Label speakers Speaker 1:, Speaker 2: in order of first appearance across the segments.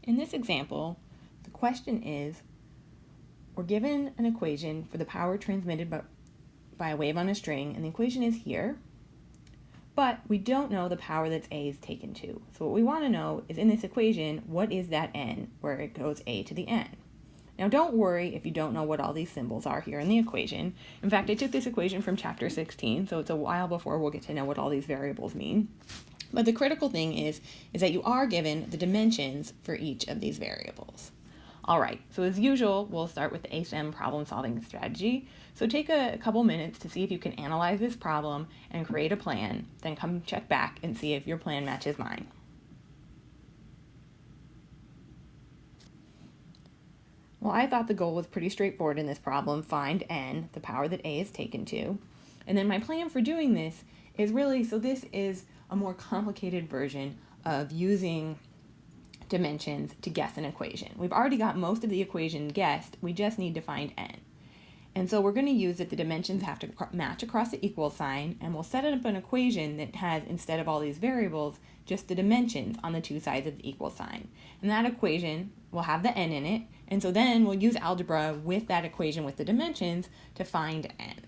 Speaker 1: In this example, the question is, we're given an equation for the power transmitted by a wave on a string, and the equation is here, but we don't know the power that A is taken to. So what we want to know is, in this equation, what is that n, where it goes a to the n? Now don't worry if you don't know what all these symbols are here in the equation. In fact, I took this equation from chapter 16, so it's a while before we'll get to know what all these variables mean. But the critical thing is that you are given the dimensions for each of these variables. All right, so as usual, we'll start with the ASEM problem-solving strategy. So take a couple minutes to see if you can analyze this problem and create a plan, then come check back and see if your plan matches mine. Well, I thought the goal was pretty straightforward in this problem: find n, the power that A is taken to. And then my plan for doing this is really, so this is a more complicated version of using dimensions to guess an equation. We've already got most of the equation guessed, we just need to find n. And so we're going to use that the dimensions have to match across the equal sign, and we'll set up an equation that has, instead of all these variables, just the dimensions on the two sides of the equal sign. And that equation will have the n in it, and so then we'll use algebra with that equation with the dimensions to find n.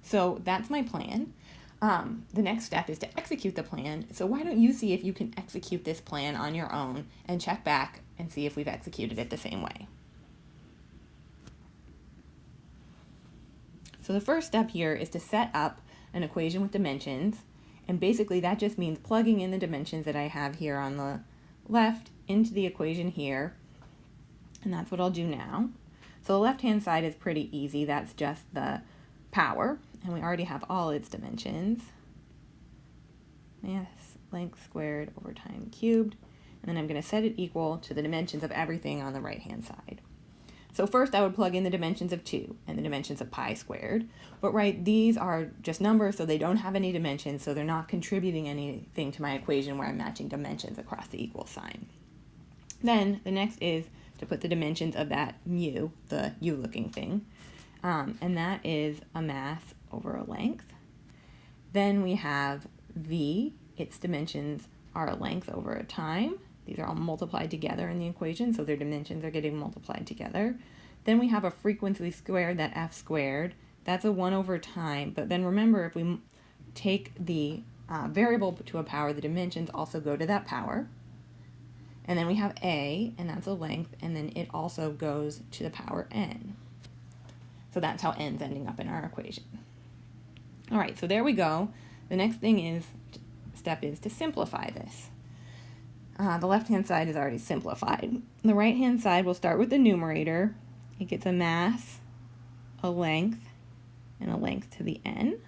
Speaker 1: So that's my plan. The next step is to execute the plan. So why don't you see if you can execute this plan on your own and check back and see if we've executed it the same way. So the first step here is to set up an equation with dimensions, and basically that just means plugging in the dimensions that I have here on the left into the equation here, and that's what I'll do now. So the left-hand side is pretty easy. That's just the power, and we already have all its dimensions. Mass length squared over time cubed, and then I'm going to set it equal to the dimensions of everything on the right-hand side. So first I would plug in the dimensions of 2 and the dimensions of pi squared, but these are just numbers, so they don't have any dimensions, so they're not contributing anything to my equation where I'm matching dimensions across the equal sign. Then the next is to put the dimensions of that mu, the U-looking thing, and that is a mass over a length. Then we have v, its dimensions are a length over a time. These are all multiplied together in the equation, so their dimensions are getting multiplied together. Then we have a frequency squared, that f squared. That's a 1 over time, but then remember, if we take the variable to a power, the dimensions also go to that power. And then we have a, and that's a length, and then it also goes to the power n. So that's how n's ending up in our equation. All right, so there we go. The next step is to simplify this. The left-hand side is already simplified. The right-hand side, we'll start with the numerator. It gets a mass, a length, and a length to the n.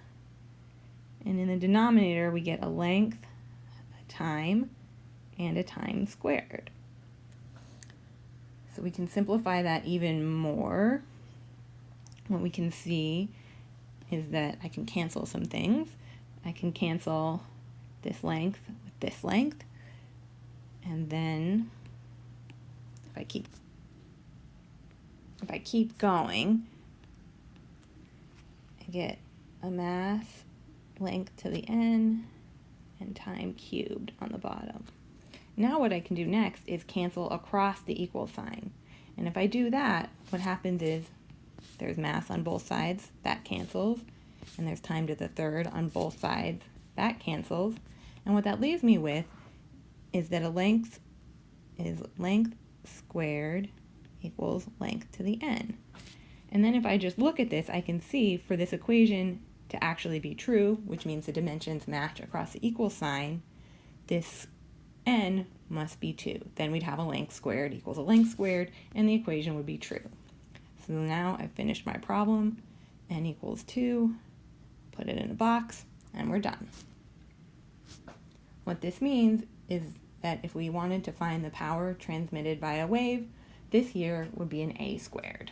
Speaker 1: And in the denominator, we get a length, a time, and a time squared. So we can simplify that even more. What we can see is that I can cancel some things. I can cancel this length with this length. And then if I keep going, I get a mass, length to the n, and time cubed on the bottom. Now what I can do next is cancel across the equal sign. And if I do that, what happens is there's mass on both sides, that cancels, and there's time to the third on both sides, that cancels. And what that leaves me with is that a length is length squared equals length to the n. And then if I just look at this, I can see for this equation to actually be true, which means the dimensions match across the equal sign, this n must be 2. Then we'd have a length squared equals a length squared, and the equation would be true. So now I've finished my problem. N equals 2, put it in a box, and we're done. What this means is that if we wanted to find the power transmitted by a wave, this here would be an A squared.